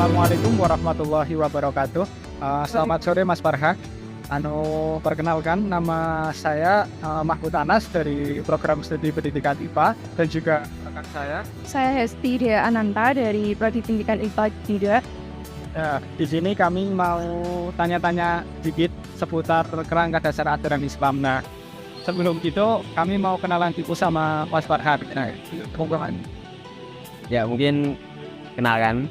Assalamualaikum warahmatullahi wabarakatuh. Selamat sore Mas Farha. Perkenalkan nama saya Mahmud Anas dari program studi pendidikan IPA dan juga rekan saya. Saya Hesti Dea Ananta dari Prodi Pendidikan IPA juga. Di sini kami mau tanya-tanya sedikit seputar kerangka dasar ajaran Islam. Nah, sebelum itu kami mau kenalan dulu sama Mas Farhan. Ya, mungkin kenalin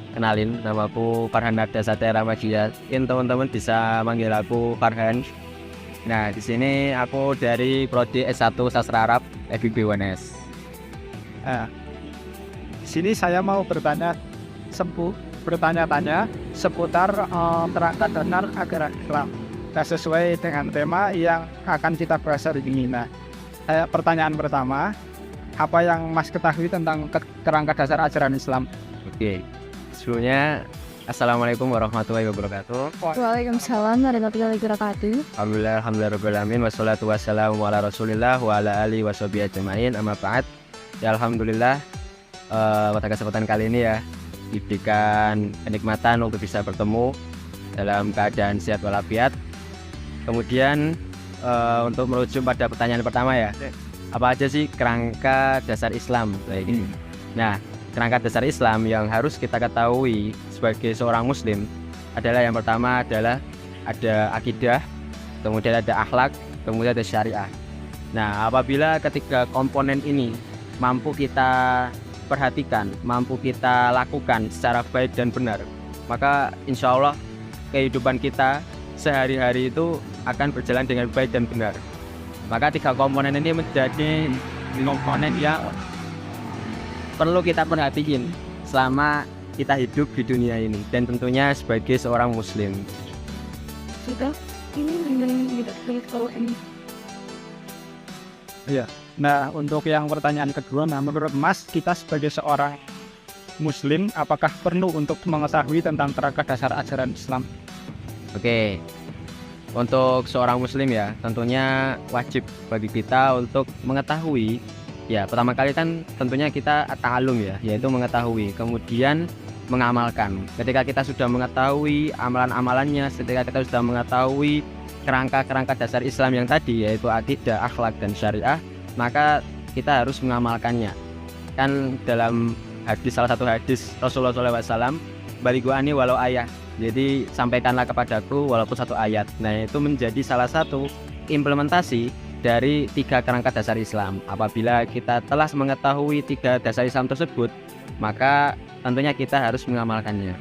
namaku Farhan Nabda Satya Ramadhya. Mungkin teman-teman bisa manggil aku Farhan. Nah, di sini aku dari Prodi S1 Sastra Arab FIB UNS. Di sini saya mau bertanya seputar kerangka dasar ajaran Islam. Nah, sesuai dengan tema yang akan kita bahas hari ini. Nah, pertanyaan pertama, apa yang Mas ketahui tentang kerangka dasar ajaran Islam? Oke, sebelumnya Assalamualaikum warahmatullahi wabarakatuh. Waalaikumsalam warahmatullahi wabarakatuh. Alhamdulillahirrahmanirrahim. Wassalatu wassalamu ala rasulillah wa ala alihi washabihi ajma'in. Amma ba'd. Ya, alhamdulillah pada kesempatan kali ini ya diberikan kenikmatan untuk bisa bertemu dalam keadaan sehat walafiat. Kemudian untuk merujuk pada pertanyaan pertama ya, apa aja sih kerangka dasar Islam kayak gini? Nah, kerangka dasar Islam yang harus kita ketahui sebagai seorang muslim adalah yang pertama adalah ada akidah, kemudian ada akhlak, kemudian ada syariah. Nah, apabila ketiga komponen ini mampu kita perhatikan, mampu kita lakukan secara baik dan benar, maka insya Allah kehidupan kita sehari-hari itu akan berjalan dengan baik dan benar. Maka tiga komponen ini menjadi komponen yang perlu kita perhatiin selama kita hidup di dunia ini, dan tentunya sebagai seorang muslim. Iya. Nah, untuk yang pertanyaan kedua, menurut Mas, kita sebagai seorang muslim, apakah perlu untuk mengetahui tentang kerangka dasar ajaran Islam? Oke, untuk seorang muslim ya, tentunya wajib bagi kita untuk mengetahui. Ya, pertama kali kan tentunya kita ta'alum ya, yaitu mengetahui, kemudian mengamalkan. Ketika kita sudah mengetahui amalan-amalannya, ketika kita sudah mengetahui kerangka-kerangka dasar Islam yang tadi, yaitu akidah, akhlak, dan syariah, maka kita harus mengamalkannya. Kan dalam salah satu hadis Rasulullah SAW, baliguani walau ayah, jadi sampaikanlah kepadaku walaupun satu ayat. Nah, itu menjadi salah satu implementasi dari tiga kerangka dasar Islam. Apabila kita telah mengetahui tiga dasar Islam tersebut, maka tentunya kita harus mengamalkannya.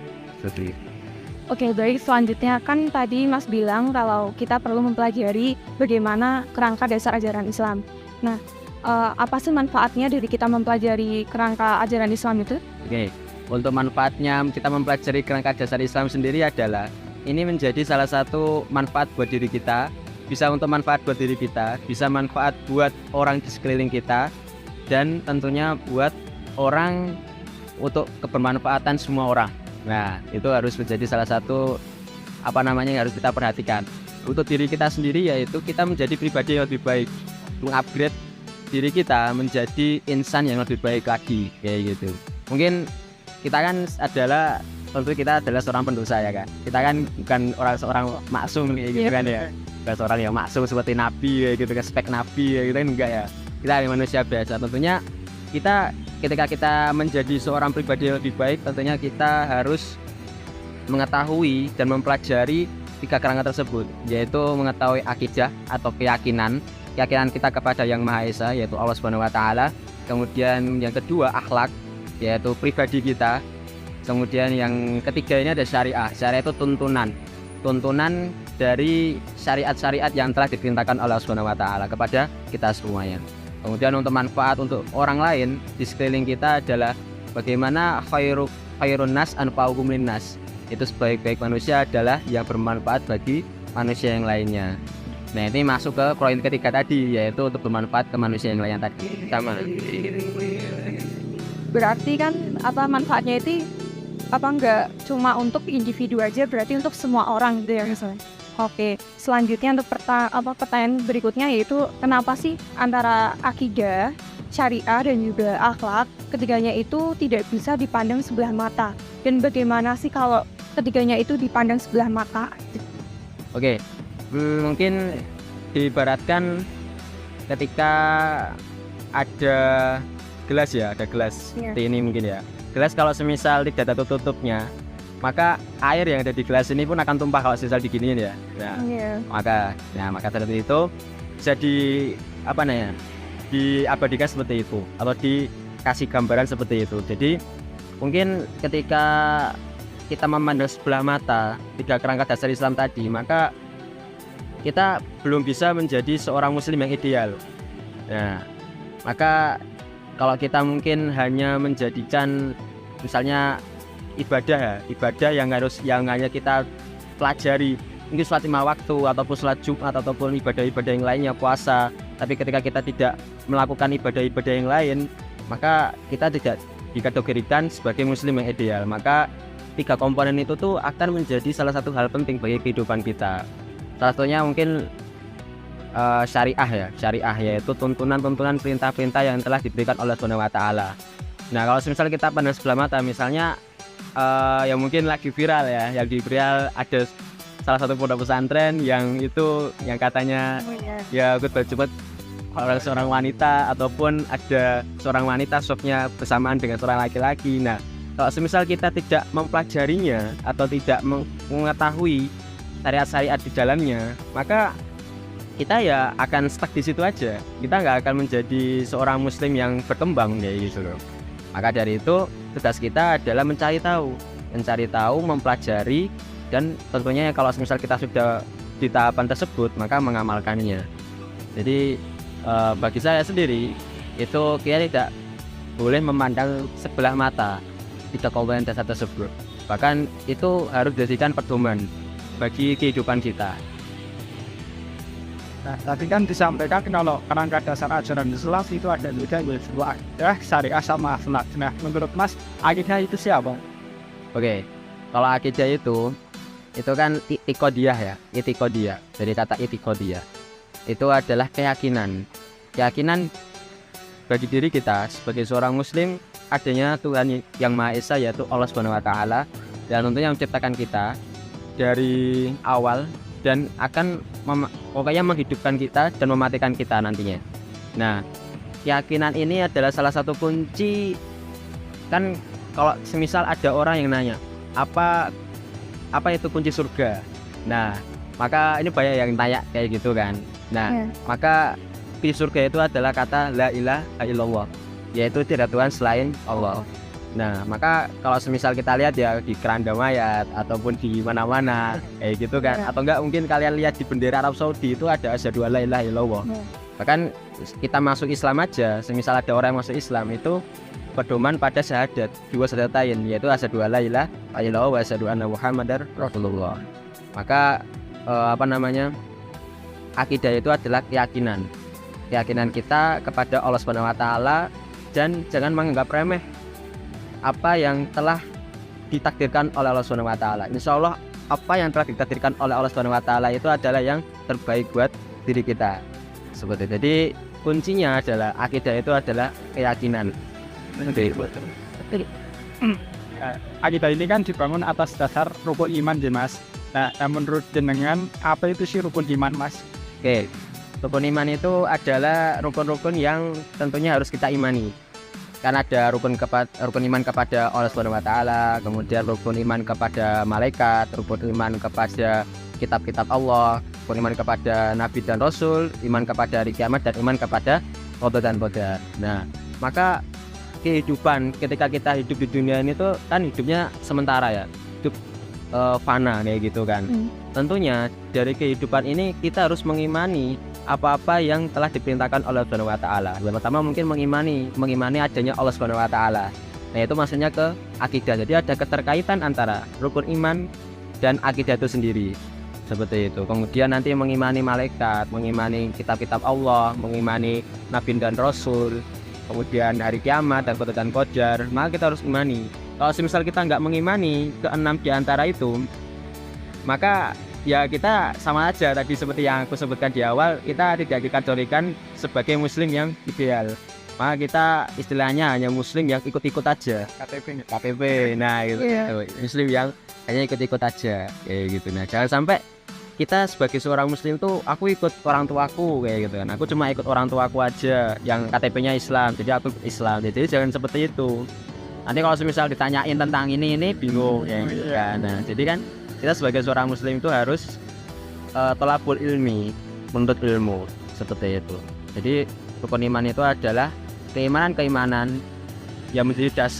Oke, baik. Selanjutnya kan tadi Mas bilang kalau kita perlu mempelajari bagaimana kerangka dasar ajaran Islam. Nah, apa sih manfaatnya dari kita mempelajari kerangka ajaran Islam itu? Oke, untuk manfaatnya kita mempelajari kerangka dasar Islam sendiri adalah ini menjadi salah satu manfaat buat diri kita, bisa untuk manfaat buat diri kita, bisa manfaat buat orang di sekeliling kita, dan tentunya buat orang untuk kebermanfaatan semua orang. Nah, itu harus menjadi salah satu yang harus kita perhatikan. Untuk diri kita sendiri, yaitu kita menjadi pribadi yang lebih baik, mengupgrade diri kita menjadi insan yang lebih baik lagi, kayak gitu. Mungkin kita kan tentu kita adalah seorang pendosa ya kan. Kita kan bukan seorang maksum kayak gitu kan ya. Bukan seorang yang maksum seperti nabi kayak gitu, spek nabi kayak gitu kan, enggak ya. Kita manusia biasa. Tentunya ketika kita menjadi seorang pribadi yang lebih baik, tentunya kita harus mengetahui dan mempelajari tiga kerangka tersebut, yaitu mengetahui akidah atau keyakinan kita kepada Yang Maha Esa, yaitu Allah Subhanahu wa taala. Kemudian yang kedua akhlak, yaitu pribadi kita. Kemudian yang ketiga ini ada syariah. Syariah itu tuntunan dari syariat-syariat yang telah diperintahkan Allah Subhanahu wa taala kepada kita semuanya. Kemudian untuk manfaat untuk orang lain di sekeliling kita adalah bagaimana khairun nas anfa'uhum linnas. Itu sebaik-baik manusia adalah yang bermanfaat bagi manusia yang lainnya. Nah, ini masuk ke poin ketiga tadi, yaitu untuk bermanfaat ke manusia yang lain tadi. Sama. Berarti kan manfaatnya itu nggak cuma untuk individu aja, berarti untuk semua orang gitu ya misalnya. Oke, selanjutnya untuk pertanyaan berikutnya, yaitu kenapa sih antara akidah, syariah dan juga akhlak, ketiganya itu tidak bisa dipandang sebelah mata? Dan bagaimana sih kalau ketiganya itu dipandang sebelah mata? Oke, mungkin diibaratkan ketika ada gelas ya, ada gelas Iya. seperti ini mungkin ya. Gelas kalau semisal tidak ada tutupnya, maka air yang ada di gelas ini pun akan tumpah kalau semisal diginiin ya. Nah, Iya. maka seperti itu bisa diabadikan seperti itu atau dikasih gambaran seperti itu. Jadi mungkin ketika kita memandang sebelah mata 3 kerangka dasar Islam tadi, maka kita belum bisa menjadi seorang muslim yang ideal. Nah, maka kalau kita mungkin hanya menjadikan misalnya ibadah yang hanya kita pelajari, mungkin sholat 5 waktu ataupun sholat Jumat ataupun ibadah-ibadah yang lainnya, puasa, tapi ketika kita tidak melakukan ibadah-ibadah yang lain, maka kita tidak dikategorikan sebagai muslim yang ideal. Maka 3 komponen itu tuh akan menjadi salah satu hal penting bagi kehidupan kita. Salah satunya mungkin syariah yaitu tuntunan-tuntunan perintah-perintah yang telah diberikan oleh Subhanahu wa Ta'ala. Nah, kalau misalnya kita pandang sebelah mata, misalnya yang mungkin lagi viral ya, yang di viral ada salah satu pondok pesantren yang katanya ya khutbah Jumat oleh seorang wanita, ataupun ada seorang wanita sopnya bersamaan dengan seorang laki-laki. Nah, kalau semisal kita tidak mempelajarinya atau tidak mengetahui syariat-syariat di dalamnya, maka kita ya akan stuck di situ aja. Kita nggak akan menjadi seorang muslim yang berkembang kayak gitu loh. Maka dari itu tugas kita adalah mencari tahu, mempelajari, dan tentunya kalau misal kita sudah di tahapan tersebut maka mengamalkannya. Jadi bagi saya sendiri itu kita tidak boleh memandang sebelah mata 3 komponen dasar tersebut. Bahkan itu harus dijadikan pedoman bagi kehidupan kita. Nah, tadi kan disampaikan kalau kerangka dasar ajaran Islam itu ada juga syariah sama akhlak. Nah, menurut Mas, akidah itu siapa? Oke, kalau akidah itu kan itikadiyah ya, itikadiyah. Dari kata itikadiyah itu adalah keyakinan bagi diri kita sebagai seorang muslim adanya Tuhan yang Maha Esa, yaitu Allah Subhanahu wa Ta'ala, dan tentunya menciptakan kita dari awal dan akan pokoknya menghidupkan kita dan mematikan kita nantinya. Nah, keyakinan ini adalah salah satu kunci. Kan kalau semisal ada orang yang nanya apa itu kunci surga, nah maka ini banyak yang tanya kayak gitu kan. Nah, maka kunci surga itu adalah kata la ilaha illallah, yaitu tidak Tuhan selain Allah. Nah, maka kalau semisal kita lihat ya di keranda mayat ataupun di mana-mana kayak gitu kan, atau enggak mungkin kalian lihat di bendera Arab Saudi itu ada asyhadu alla ilaha illallah. Bahkan kita masuk Islam aja, semisal ada orang yang masuk Islam itu pedoman pada syahadat, 2 syahadatain, yaitu asyhadu alla ilaha illallah wa asyhadu anna muhammadar rasulullah. Maka akidah itu adalah keyakinan kita kepada Allah Subhanahu wa Ta'ala, dan jangan menganggap remeh apa yang telah ditakdirkan oleh Allah Subhanahu wa Ta'ala. Insya Allah apa yang telah ditakdirkan oleh Allah Subhanahu wa Ta'ala itu adalah yang terbaik buat diri kita. Seperti itu. Jadi kuncinya adalah akidah itu adalah keyakinan. Akidah ini kan dibangun atas dasar rukun iman, Mas. Nah, menurut jenengan apa itu sih rukun iman, Mas? Oke, rukun iman itu adalah rukun-rukun yang tentunya harus kita imani. Kan ada rukun iman kepada Allah Subhanahu wa Ta'ala, kemudian rukun iman kepada malaikat, rukun iman kepada kitab-kitab Allah, rukun iman kepada nabi dan rasul, iman kepada hari kiamat, dan iman kepada qada dan qadar. Nah, maka kehidupan ketika kita hidup di dunia ini tuh kan hidupnya sementara ya, hidup fana kayak gitu kan. Tentunya dari kehidupan ini kita harus mengimani apa-apa yang telah diperintahkan oleh Allah Subhanahu wa Ta'ala. Yang pertama mungkin mengimani adanya Allah Subhanahu wa Ta'ala. Nah, itu maksudnya ke akidah. Jadi ada keterkaitan antara rukun iman dan akidah itu sendiri. Seperti itu. Kemudian nanti mengimani malaikat, mengimani kitab-kitab Allah, mengimani nabi dan rasul, kemudian hari kiamat dan qada dan qadar. Maka kita harus imani. Kalau misal kita nggak mengimani keenam di antara itu, maka ya kita sama aja tadi seperti yang aku sebutkan di awal, kita tidak dikategorikan sebagai muslim yang ideal. Maka kita istilahnya hanya muslim yang ikut-ikut aja. KTP. Nah, gitu. Iya. Muslim yang hanya ikut-ikut aja kayak gitu. Nah, jangan sampai kita sebagai seorang muslim tuh aku ikut orang tuaku kayak gitu kan. Aku cuma ikut orang tuaku aja yang KTP-nya Islam. Jadi aku Islam. Jadi jangan seperti itu. Nanti kalau misal ditanyain tentang ini bingung ya gitu kan. Nah, jadi kan kita sebagai seorang muslim itu harus tolabul ilmi, menuntut ilmu seperti itu. Jadi rukun iman itu adalah keimanan yang menjadi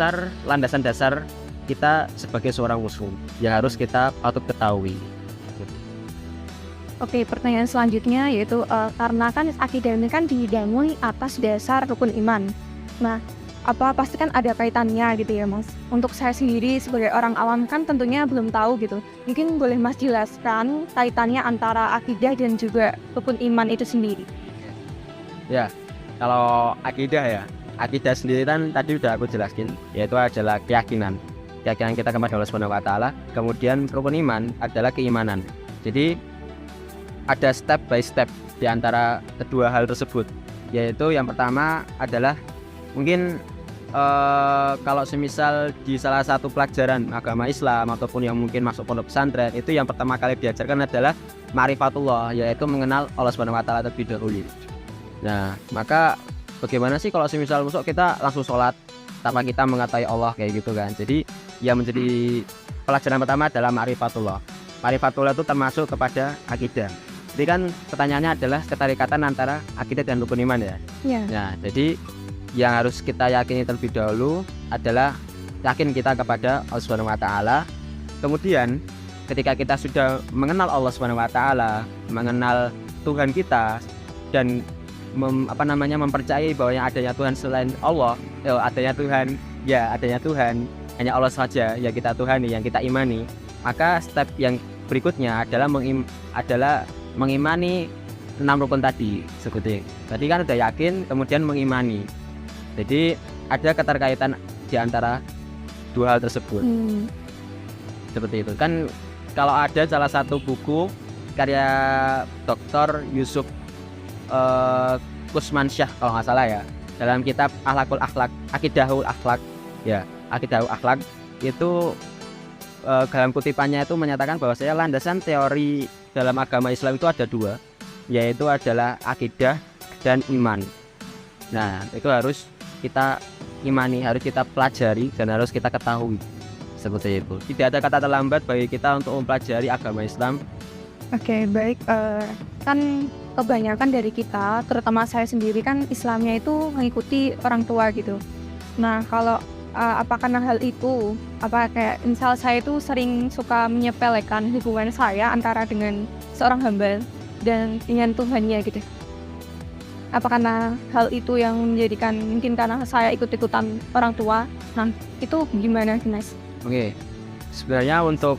landasan dasar kita sebagai seorang muslim yang harus kita patut ketahui. Oke, pertanyaan selanjutnya yaitu karena kan akidah ini kan dibangun atas dasar rukun iman. Nah, pasti kan ada kaitannya gitu ya Mas. Untuk saya sendiri sebagai orang awam kan tentunya belum tahu gitu. Mungkin boleh Mas jelaskan kaitannya antara akidah dan juga rukun iman itu sendiri. Ya, kalau akidah sendiri kan tadi udah aku jelaskan, yaitu adalah keyakinan kita kepada Allah Subhanahu wa taala. Kemudian rukun iman adalah keimanan. Jadi ada step by step di antara kedua hal tersebut, yaitu yang pertama adalah mungkin kalau semisal di salah satu pelajaran agama Islam ataupun yang mungkin masuk pondok pesantren, itu yang pertama kali diajarkan adalah ma'rifatullah, yaitu mengenal Allah Subhanahu wa taala terlebih dahulu. Nah, maka bagaimana sih kalau semisal masuk kita langsung sholat tanpa kita mengetahui Allah kayak gitu kan. Jadi yang menjadi pelajaran pertama adalah ma'rifatullah. Ma'rifatullah itu termasuk kepada akidah. Jadi kan pertanyaannya adalah keterikatan antara akidah dan rukun iman ya. Iya. Nah, jadi yang harus kita yakini terlebih dahulu adalah yakin kita kepada Allah Subhanahu wa taala. Kemudian ketika kita sudah mengenal Allah Subhanahu wa taala, mengenal Tuhan kita dan mempercayai bahwa yang adanya Tuhan selain Allah, adanya Tuhan, hanya Allah saja yang kita tuhani, yang kita imani. Maka step yang berikutnya adalah mengimani 6 rukun tadi. Seperti tadi kan udah yakin, kemudian mengimani. Jadi ada keterkaitan di antara dua hal tersebut. Seperti itu kan. Kalau ada salah satu buku karya Dr. Yusuf Kusmansyah kalau nggak salah ya, dalam kitab Aqidahul Akhlaq ya, Aqidahul Akhlaq itu dalam kutipannya itu menyatakan bahwa landasan teori dalam agama Islam itu ada 2, yaitu adalah akidah dan iman. Nah, itu harus kita imani, harus kita pelajari dan harus kita ketahui seperti itu. Tidak ada kata terlambat bagi kita untuk mempelajari agama Islam. Oke, baik. Kan kebanyakan dari kita, terutama saya sendiri kan Islamnya itu mengikuti orang tua gitu. Nah, kalau apa karena hal itu, kayak misal saya itu sering suka menyepelekan hubungan saya antara dengan seorang hamba dan dengan Tuhannya gitu. Apa karena hal itu yang menjadikan, mungkin karena saya ikut-ikutan orang tua. Nah, itu gimana Mas? Oke, sebenarnya untuk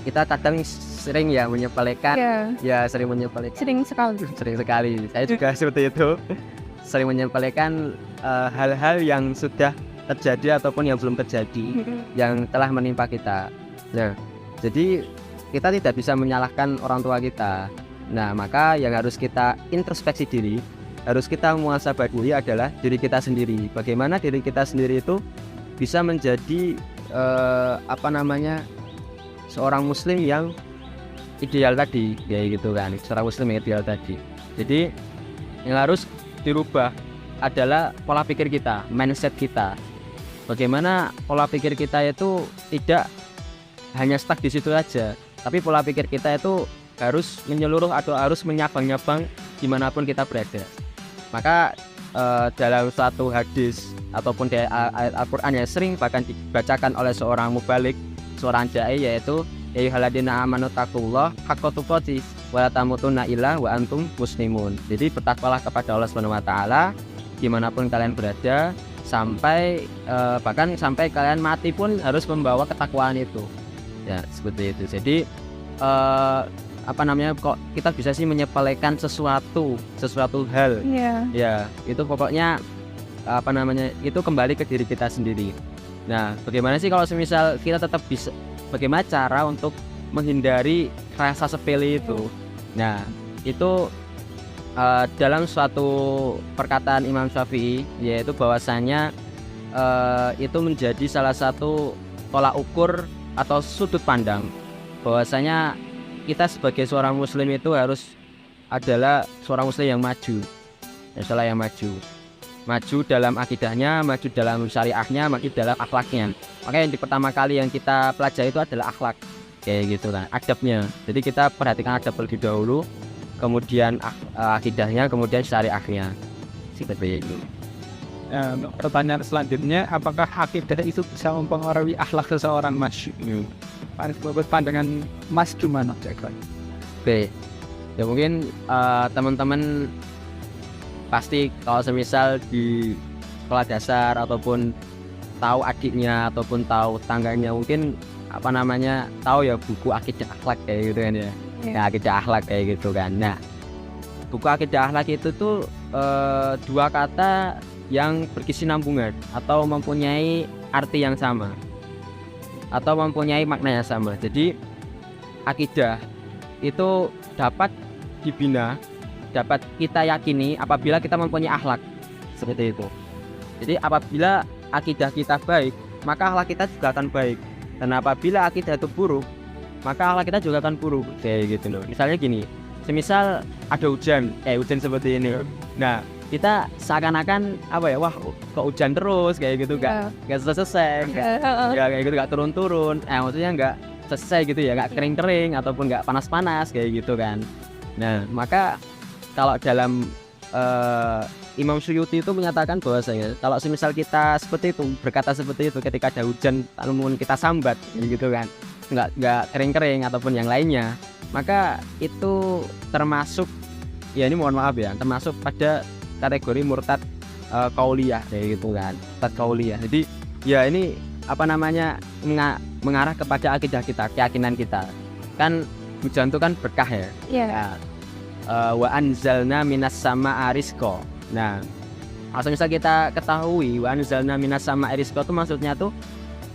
kita kadang sering ya menyepelekan, sering sekali. Saya juga seperti itu, sering menyepelekan hal-hal yang sudah terjadi ataupun yang belum terjadi, yang telah menimpa kita. Nah, jadi kita tidak bisa menyalahkan orang tua kita. Nah, maka yang harus kita introspeksi diri, harus kita muhasabah adalah diri kita sendiri. Bagaimana diri kita sendiri itu bisa menjadi seorang muslim yang ideal tadi, kayak gitu kan, seorang muslim yang ideal tadi. Jadi yang harus dirubah adalah pola pikir kita, mindset kita. Bagaimana pola pikir kita itu tidak hanya stuck di situ aja, tapi pola pikir kita itu harus menyeluruh atau harus menyabang-nyabang dimanapun kita berada. Maka dalam suatu hadis ataupun di ayat Al-Quran yang sering bahkan dibacakan oleh seorang mubalik, seorang da'i, yaitu ya ayyuhalladzina amanu taqullaha haqqa tuqatih wa la tamutunna illa wa antum muslimun. Jadi bertakwalah kepada Allah Subhanahu wa taala dimanapun kalian berada, sampai bahkan sampai kalian mati pun harus membawa ketakwaan itu. Ya, seperti itu. Jadi kok kita bisa sih menyepelekan sesuatu hal. Ya, itu pokoknya itu kembali ke diri kita sendiri. Nah, bagaimana sih kalau semisal kita tetap bisa, bagaimana cara untuk menghindari rasa sepele itu? Nah, itu dalam suatu perkataan Imam Syafi'i, yaitu bahwasanya itu menjadi salah satu tolak ukur atau sudut pandang bahwasanya kita sebagai seorang muslim itu harus adalah seorang muslim yang maju, yang maju dalam akidahnya, maju dalam syariahnya, maju dalam akhlaknya. Makanya yang pertama kali yang kita pelajari itu adalah akhlak, kayak gitu kan, adabnya. Jadi kita perhatikan adab terlebih dahulu, kemudian akidahnya, kemudian syariahnya, seperti itu. Pertanyaan selanjutnya, apakah akidah itu bisa mempengaruhi akhlak seseorang, Mas? Menurut pandangan Mas gimana? Oke, ya mungkin teman-teman pasti kalau semisal di sekolah dasar ataupun tahu adiknya ataupun tahu tangganya, mungkin tahu ya buku akidah akhlak kayak gitu kan ya. Ya, akidah akhlak kayak gitu kan. Nah, buku akidah akhlak itu tuh dua kata yang berkesinambungan atau mempunyai arti yang sama atau mempunyai makna yang sama. Jadi akidah itu dapat dibina, dapat kita yakini apabila kita mempunyai akhlak, seperti itu. Jadi apabila akidah kita baik, maka akhlak kita juga akan baik. Dan apabila akidah itu buruk, maka akhlak kita juga akan buruk, kayak gitu loh. Misalnya gini, semisal ada hujan seperti ini. Nah, kita seakan-akan wah kok hujan terus kayak gitu, nggak selesai, kayak gitu, nggak turun-turun, maksudnya nggak selesai gitu ya, nggak kering-kering ataupun nggak panas-panas kayak gitu kan. Nah, maka kalau dalam Imam Suyuti itu menyatakan bahwasanya kalau semisal kita seperti itu, berkata seperti itu ketika ada hujan namun kita sambat gitu kan, nggak kering-kering ataupun yang lainnya, maka itu termasuk, ya ini mohon maaf ya, termasuk pada kategori murtad qauliyah kayak gitu kan, murtad qauliyah. Jadi ya ini mengarah kepada akidah kita, keyakinan kita. Kan hujan itu kan berkah ya. Iya. Wa anzalna minas samaa'i rizqa. Nah, kalau misal kita ketahui wa anzalna minas samaa'i rizqa itu maksudnya tuh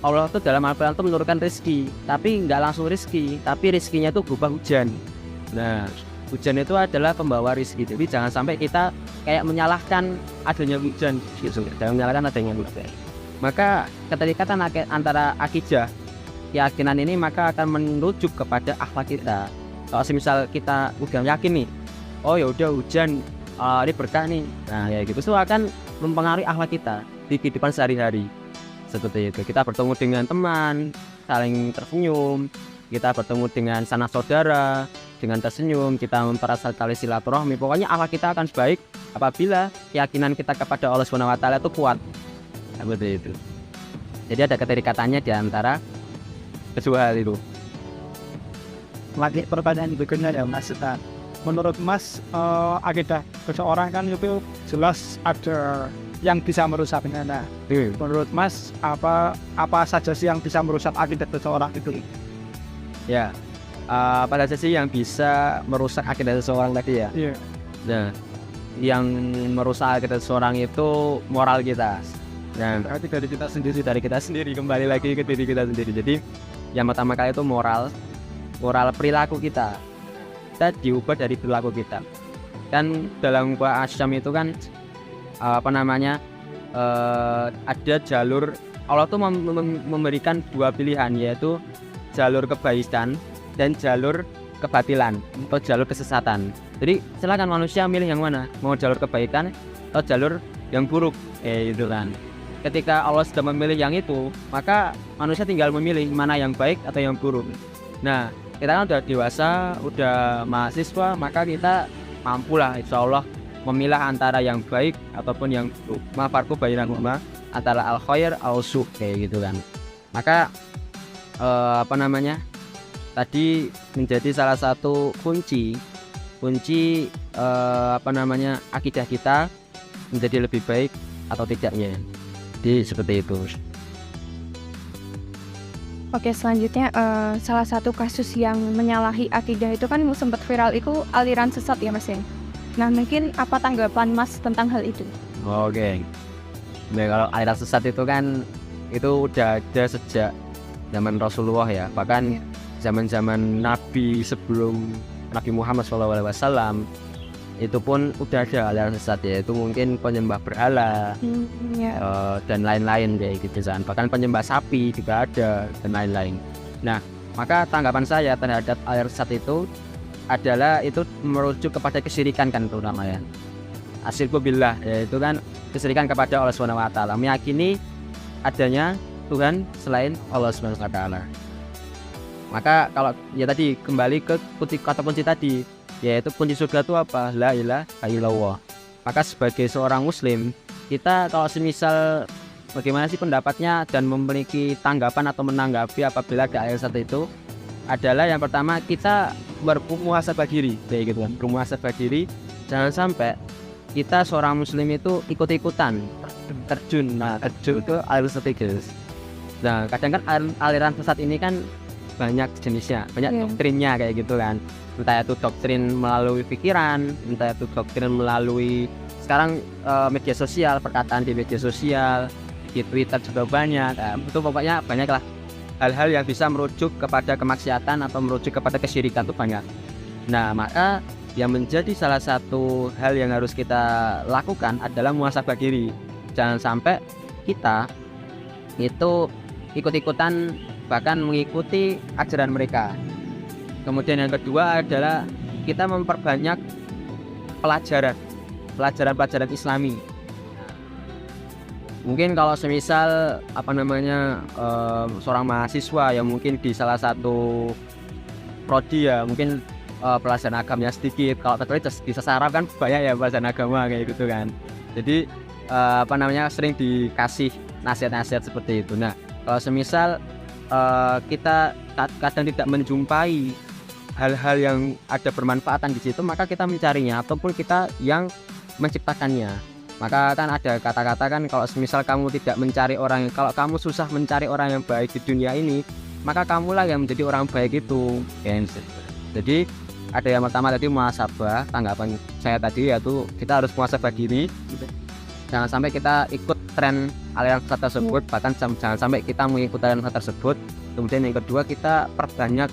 Allah tuh dalam Al-Quran tuh menurunkan rezeki, tapi nggak langsung rezeki, tapi rezekinya tuh berupa hujan. Nah, hujan itu adalah pembawa rezeki. Jadi jangan sampai kita kayak menyalahkan adanya hujan, jangan menyalahkan adanya hujan. Maka keterikatan antara akidah, keyakinan ini maka akan menuju kepada akhlak kita. Kalau misal kita udah yakin nih, oh ya udah hujan, ini berkah nih, nah ya gitu, itu akan mempengaruhi akhlak kita di kehidupan sehari-hari. Seperti itu, kita bertemu dengan teman, saling tersenyum, kita bertemu dengan sanak saudara, dengan tersenyum, kita mempererat tali silaturahmi. Pokoknya akhlak kita akan baik apabila keyakinan kita kepada Allah Subhanahu wa taala itu kuat. Seperti itu. Jadi ada keterikatannya di antara kedua hal itu. Lagi pertanyaan berikutnya ya, Mas. Menurut Mas, akidah seseorang kan itu jelas ada yang bisa merusaknya. Nah, menurut Mas, apa saja sih yang bisa merusak akidah seseorang itu? Ya, apa saja sih yang bisa merusak akidah seseorang tadi ya? Iya. Nah, yang merusak akidah seseorang itu moral kita. Nah, berarti dari kita sendiri, kembali lagi ke diri kita sendiri. Jadi, yang pertama kali itu moral perilaku kita. Kita diubah dari perilaku kita. Kan dalam Buah Asyam itu kan ada jalur, Allah tuh memberikan dua pilihan, yaitu jalur kebaikan dan jalur kebatilan atau jalur kesesatan. Jadi silakan manusia milih yang mana, mau jalur kebaikan atau jalur yang buruk, itu kan. Ketika Allah sudah memilih yang itu, maka manusia tinggal memilih mana yang baik atau yang buruk. Nah, kita kan udah dewasa, udah mahasiswa, maka kita mampulah insya Allah memilah antara yang baik ataupun yang buruk. Mafarku bainahuma antara al-khair al-su, kayak gitu kan. Maka tadi menjadi salah satu kunci akidah kita menjadi lebih baik atau tidaknya. Jadi seperti itu. Oke, selanjutnya salah satu kasus yang menyalahi akidah itu kan sempat viral, itu aliran sesat ya Mas ya. Nah, mungkin apa tanggapan Mas tentang hal itu? Oke. Nah, kalau aliran sesat itu kan itu udah ada sejak zaman Rasulullah ya, bahkan zaman-zaman Nabi sebelum Nabi Muhammad SAW itu pun udah ada aliran sesat, yaitu mungkin penyembah berhala Ya. dan lain-lain kayak gitu kan. Bahkan penyembah sapi juga ada dan lain-lain. Nah, maka tanggapan saya terhadap aliran sesat itu adalah itu merujuk kepada kesyirikan kan itu namanya. Asyirku billah, yaitu kan kesyirikan kepada Allah Subhanahu wa taala, meyakini adanya Tuhan selain Allah Subhanahu wa taala. Maka kalau ya tadi kembali ke kata kunci tadi, yaitu kunci surga itu apa? La ilaha illallah. Maka sebagai seorang muslim, kita kalau semisal bagaimana sih pendapatnya dan memiliki tanggapan atau menanggapi apabila ada ayat satu itu adalah yang pertama kita bermuhasabah diri, kayak gitu kan. Bermuhasabah diri, jangan sampai kita seorang muslim itu ikut-ikutan terjun. Nah, terjun itu aliran sesat, guys. Nah, kadang kan aliran sesat ini kan banyak jenisnya, banyak doktrinnya kayak gitu kan. Entah itu doktrin melalui pikiran, entah itu doktrin melalui sekarang media sosial, perkataan di media sosial, di Twitter juga banyak. Itu pokoknya banyaklah hal-hal yang bisa merujuk kepada kemaksiatan atau merujuk kepada kesyirikan itu banyak. Nah, maka yang menjadi salah satu hal yang harus kita lakukan adalah muhasabah diri. Jangan sampai kita itu ikut-ikutan bahkan mengikuti ajaran mereka. Kemudian yang kedua adalah kita memperbanyak pelajaran Islami. Mungkin kalau semisal seorang mahasiswa yang mungkin di salah satu prodi ya mungkin pelajaran agamanya sedikit, kalau terkait bisa saraf kan banyak ya pelajaran agama kayak gitu kan. Jadi sering dikasih nasihat-nasihat seperti itu. Nah, kalau semisal kita kadang tidak menjumpai hal-hal yang ada bermanfaatan di situ, maka kita mencarinya ataupun kita yang menciptakannya. Maka kan ada kata-kata kan, kalau semisal kamu tidak mencari orang, kalau kamu susah mencari orang yang baik di dunia ini, maka kamulah yang menjadi orang baik itu. Jadi ada yang pertama tadi muhasabah, tanggapan saya tadi yaitu kita harus muhasabah diri. Jangan sampai kita ikut tren aliran sesat tersebut, bahkan jangan sampai kita mengikuti aliran sesat tersebut. Kemudian yang kedua kita perbanyak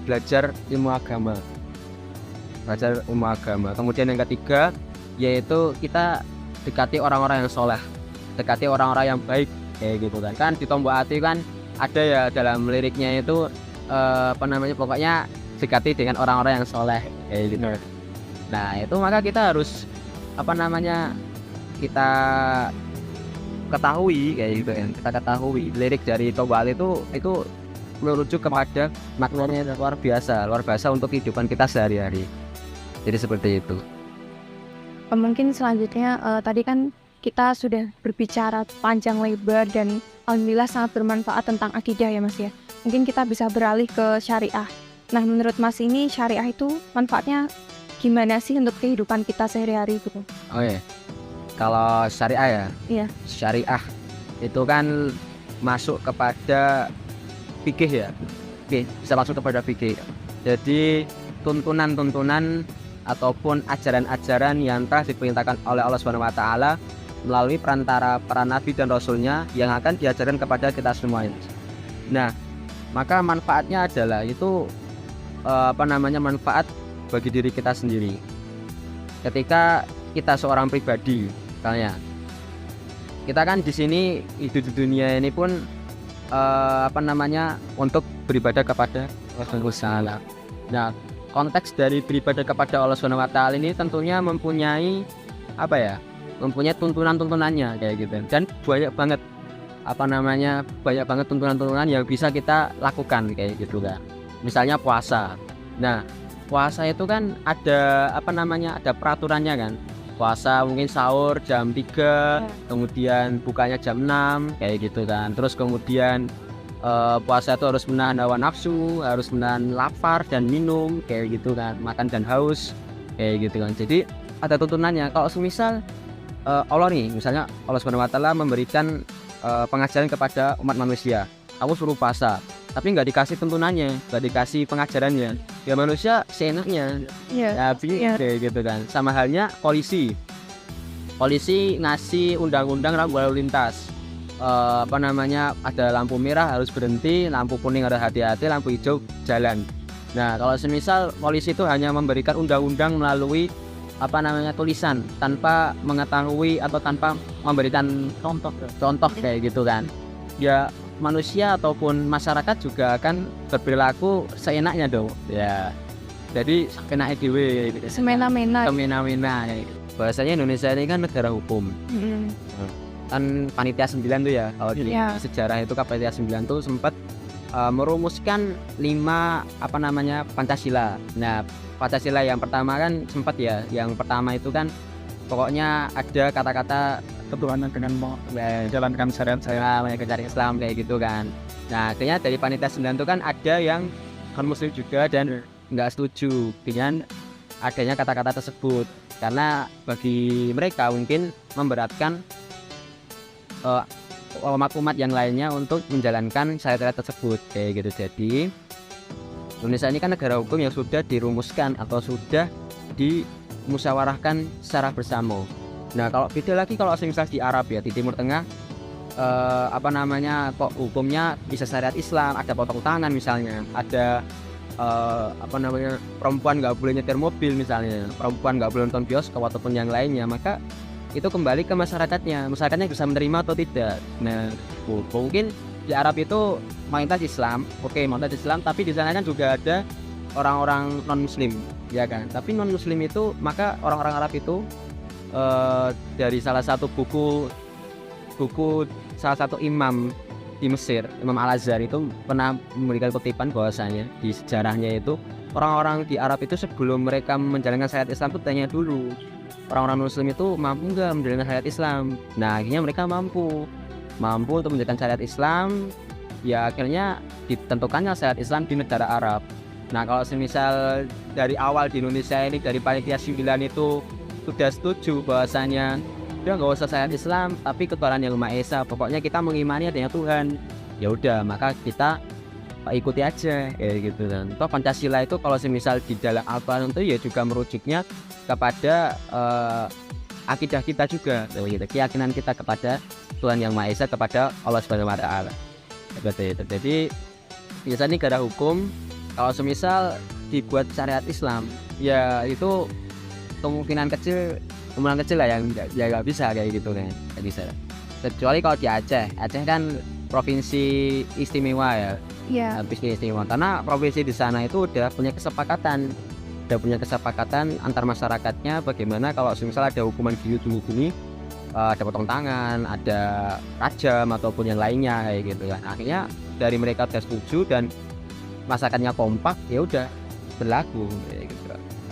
belajar ilmu agama. Kemudian yang ketiga yaitu kita dekati orang-orang yang soleh, dekati orang-orang yang baik kayak gitu kan. Kan di Tombok Ati kan ada ya dalam liriknya itu pokoknya dekati dengan orang-orang yang soleh kayak gitu. Nah, itu maka kita harus kita ketahui kayak gitu kan. Kita ketahui lirik dari Tombok Ati itu merujuk kepada maknanya luar biasa untuk kehidupan kita sehari-hari. Jadi seperti itu. Mungkin selanjutnya tadi kan kita sudah berbicara panjang lebar dan alhamdulillah sangat bermanfaat tentang akidah ya Mas ya. Mungkin kita bisa beralih ke syariah. Nah, menurut Mas ini syariah itu manfaatnya gimana sih untuk kehidupan kita sehari-hari gitu? Oke. Kalau syariah ya? Iya. Syariah itu kan masuk kepada fikih ya. Oke, bisa masuk kepada fikih. Jadi tuntunan-tuntunan ataupun ajaran-ajaran yang telah diperintahkan oleh Allah Subhanahu wa taala melalui perantara para nabi dan rasulnya yang akan diajarkan kepada kita semuanya. Nah, maka manfaatnya adalah itu manfaat bagi diri kita sendiri. Ketika kita seorang pribadi, misalnya kita kan di sini hidup di dunia ini pun untuk beribadah kepada Allah Subhanahu wa taala. Nah, konteks dari beribadah kepada Allah Subhanahu wa taala ini tentunya mempunyai tuntunan-tuntunannya kayak gitu. Dan banyak banget tuntunan-tuntunan yang bisa kita lakukan kayak gitu kan. Misalnya puasa. Nah, puasa itu kan ada ada peraturannya kan. Puasa mungkin sahur jam 3, kemudian bukanya jam 6 kayak gitu kan. Terus kemudian puasa itu harus menahan hawa nafsu, harus menahan lapar dan minum kayak gitu kan, makan dan haus kayak gitu kan. Jadi ada tuntunannya. Kalau semisal Allah nih, misalnya Allah Subhanahu wa taala memberikan pengajaran kepada umat manusia, kamu suruh puasa, tapi nggak dikasih tuntunannya, nggak dikasih pengajarannya, ya manusia seenaknya, kayak gitu kan. Sama halnya polisi ngasih undang-undang lalu lintas. Ada lampu merah harus berhenti, lampu kuning harus hati-hati, lampu hijau jalan. Nah, kalau semisal polisi itu hanya memberikan undang-undang melalui tulisan tanpa mengetahui atau tanpa memberikan contoh kayak gitu kan. Ya manusia ataupun masyarakat juga akan berperilaku seenaknya dong. Ya. Jadi seenaknya dewe gitu. Semena-mena. Semena-mena. Bahasanya Indonesia ini kan negara hukum. Kan Panitia 9 tuh ya. Kalau di sejarah itu Panitia 9 tuh sempat merumuskan 5 Pancasila. Nah, Pancasila yang pertama kan sempat ya. Yang pertama itu kan pokoknya ada kata-kata ketuhanan dengan menjalankan syariat Islam kayak gitu kan. Nah, akhirnya dari Panitia 9 itu kan ada yang non muslim juga dan nggak setuju dengan adanya kata-kata tersebut karena bagi mereka mungkin memberatkan umat yang lainnya untuk menjalankan syariat tersebut kayak gitu. Jadi Indonesia ini kan negara hukum yang sudah dirumuskan atau sudah dimusyawarahkan secara bersama. Nah, kalau beda lagi kalau misal di Arab ya, di Timur Tengah kok hukumnya bisa syariat Islam, ada potong tangan misalnya, ada perempuan nggak boleh nyetir mobil misalnya, perempuan nggak boleh nonton bioskop ataupun yang lainnya, maka itu kembali ke masyarakatnya bisa menerima atau tidak. Nah, mungkin di Arab itu mayoritas Islam, mayoritas Islam, tapi di sana kan juga ada orang-orang non Muslim, ya kan. Tapi non Muslim itu, maka orang-orang Arab itu dari salah satu buku salah satu imam di Mesir, Imam Al-Azhar itu pernah memberikan kutipan bahwasanya di sejarahnya itu orang-orang di Arab itu sebelum mereka menjalankan syariat Islam itu tanya dulu orang-orang Muslim itu mampu nggak menjalankan syariat Islam. Nah, akhirnya mereka mampu untuk menjalankan syariat Islam. Ya akhirnya ditentukannya syariat Islam di negara Arab. Nah, kalau semisal dari awal di Indonesia ini dari Panitia 9 itu sudah setuju bahwasanya udah nggak usah syariat Islam tapi ketuhanan yang Maha Esa, pokoknya kita mengimani adanya Tuhan, ya udah maka kita ikuti aja gitu kan. Toh Pancasila itu kalau semisal di dalam Al-Quran itu ya juga merujuknya kepada akidah kita juga, keyakinan kita kepada Tuhan yang Maha Esa, kepada Allah Subhanahu wa Ta'ala. Jadi biasanya negara hukum kalau semisal dibuat syariat Islam ya itu kemungkinan kecil lah yang nggak bisa kayak gitu kan, nggak bisa. Kecuali kalau di Aceh kan provinsi istimewa ya. Iya. Istimewa karena provinsi di sana itu udah punya kesepakatan antar masyarakatnya bagaimana kalau misal ada hukuman gini, ada potong tangan, ada rajam ataupun yang lainnya kayak gitu kan. Akhirnya dari mereka udah setuju dan masyarakatnya kompak, ya udah berlaku kayak gitu.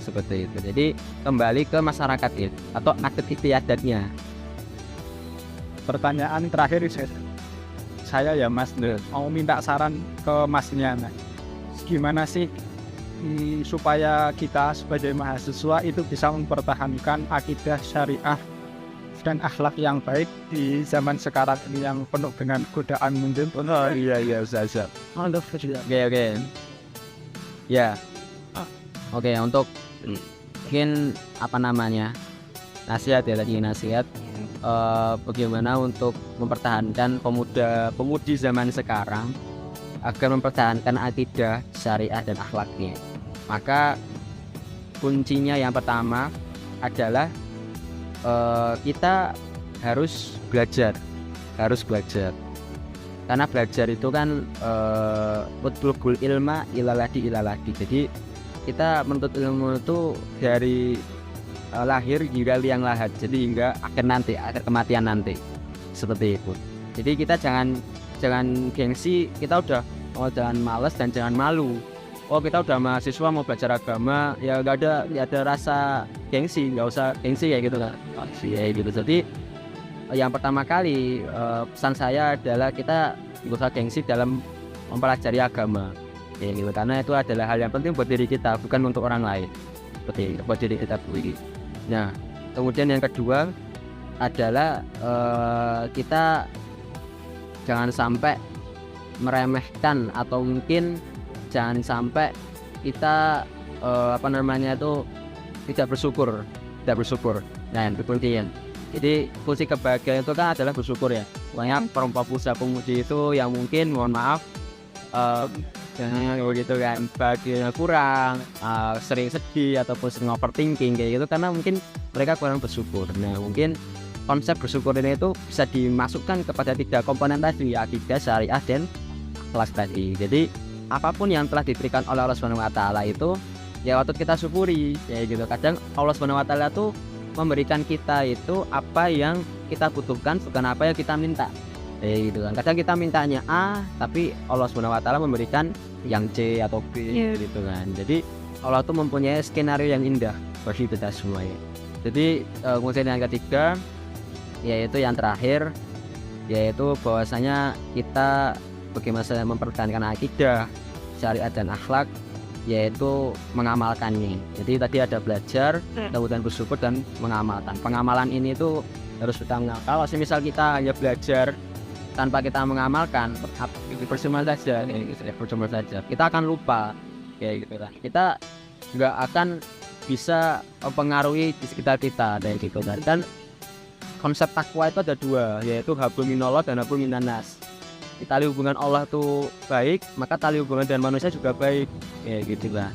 Seperti itu. Jadi kembali ke masyarakat itu atau adat istiadatnya. Pertanyaan terakhir saya ya Mas, mau minta saran ke Masnya. Nah, gimana sih supaya kita sebagai mahasiswa itu bisa mempertahankan akidah syariah dan akhlak yang baik di zaman sekarang ini yang penuh dengan godaan mungkin. Oh iya Ustaz. Oke. Ya. Oke, untuk mungkin nasihat bagaimana untuk mempertahankan pemudi zaman sekarang agar mempertahankan akidah syariah dan akhlaknya. Maka kuncinya yang pertama adalah kita harus belajar karena belajar itu kan utlubul ilma ilaladi. Jadi kita menuntut ilmu itu dari lahir hingga liang lahat, jadi hingga akhir kematian nanti, seperti itu. Jadi kita jangan gengsi, kita udah jangan malas dan jangan malu. Kita udah mahasiswa mau belajar agama, ya nggak ada rasa gengsi, nggak usah gengsi ya gitu kan. Ya gitu. Jadi yang pertama kali pesan saya adalah kita nggak usah gengsi dalam mempelajari agama. Ya gitu, karena itu adalah hal yang penting buat diri kita, bukan untuk orang lain. Seperti itu, buat diri kita sendiri. Nah, kemudian yang kedua adalah kita jangan sampai meremehkan atau mungkin jangan sampai kita tidak bersyukur. Nah, itu penting. Jadi kunci kebahagiaan itu kan adalah bersyukur ya. Banyak perempuan pemudi itu yang mungkin mohon maaf gitu kan, bahagianya kurang, sering sedih ataupun sering overthinking kayak gitu karena mungkin mereka kurang bersyukur. Nah mungkin konsep bersyukur ini itu bisa dimasukkan kepada 3 komponen tadi, akidah, syariah, dan akhlak tadi. Jadi apapun yang telah diberikan oleh Allah Subhanahu wa taala itu ya patut kita syukuri ya gitu. Kadang Allah Subhanahu wa taala tuh memberikan kita itu apa yang kita butuhkan, bukan apa yang kita minta. Gitu kan. Kadang kita mintanya A, tapi Allah Subhanahu wa taala memberikan yang C atau B gitu kan. Jadi Allah tuh mempunyai skenario yang indah bagi kita semua ya. Jadi kemudian yang ketiga yaitu yang terakhir, yaitu bahwasanya kita bagaimana mempertahankan akidah, syariat, dan akhlak, yaitu mengamalkannya. Jadi tadi ada belajar, kemudian bersyukur, dan mengamalkan. Pengamalan ini tuh harus utama. Kalau misal kita hanya belajar tanpa kita mengamalkan, percuma saja, percuma saja. Kita akan lupa, kayak gitu lah. Kita nggak akan bisa mempengaruhi di sekitar kita, kayak gitu kan. Dan konsep takwa itu ada 2, yaitu hablum minallah dan hablum minannas. Tali hubungan Allah tuh baik, maka tali hubungan dengan manusia juga baik, ya gitu lah.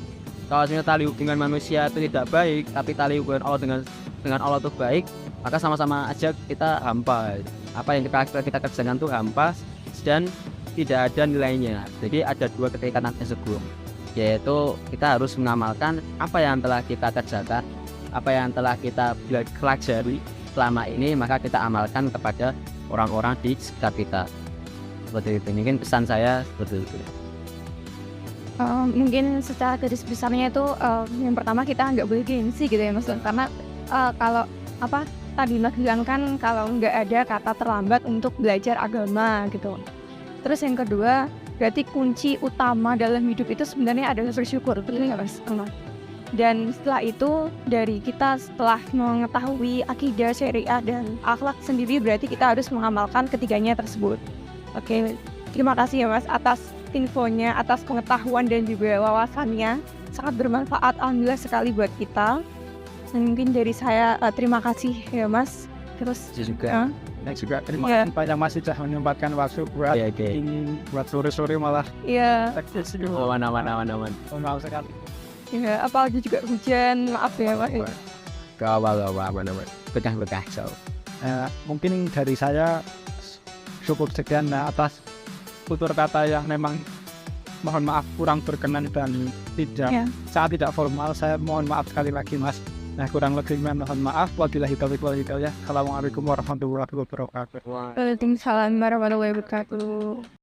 Kalau misalnya tali hubungan manusia itu tidak baik, tapi tali hubungan Allah dengan Allah itu baik, maka sama-sama aja kita hampa. Apa yang kita kerjakan tuh hampa dan tidak ada nilainya. Jadi ada 2 keterikatan tersebut, yaitu kita harus mengamalkan apa yang telah kita kerjakan, apa yang telah kita pelajari selama ini, maka kita amalkan kepada orang-orang di sekitar kita. Seperti itu, mungkin pesan saya seperti itu. Mungkin secara garis besarnya itu yang pertama kita nggak boleh gengsi gitu ya Mas, karena kalau tadi Mas bilang kan kalau nggak ada kata terlambat untuk belajar agama gitu. Terus yang kedua, berarti kunci utama dalam hidup itu sebenarnya adalah bersyukur, betul nggak Mas? Dan setelah itu dari kita setelah mengetahui akidah, syariah, dan akhlak sendiri, berarti kita harus mengamalkan ketiganya tersebut. Oke, terima kasih ya Mas atas infonya, atas pengetahuan dan juga wawasannya. Sangat bermanfaat, alhamdulillah sekali buat kita. Dan mungkin dari saya terima kasih ya Mas. Terus juga terima kasih banyak Mas sudah menyempatkan waktu buat ini, buat sore-sore malah. Iya. Aman. Maaf sekali. Ya, apalagi juga hujan, maaf ya Mas. Aman. Bekah. Mungkin dari saya cukup sekian atas tutur kata yang memang mohon maaf kurang berkenan dan sangat tidak formal. Saya mohon maaf sekali lagi Mas. Nah kurang lebihnya mohon maaf. Wabillahi taufiq wal hidayah. Assalamualaikum warahmatullahi wabarakatuh. Waalaikumsalam warahmatullahi wabarakatuh.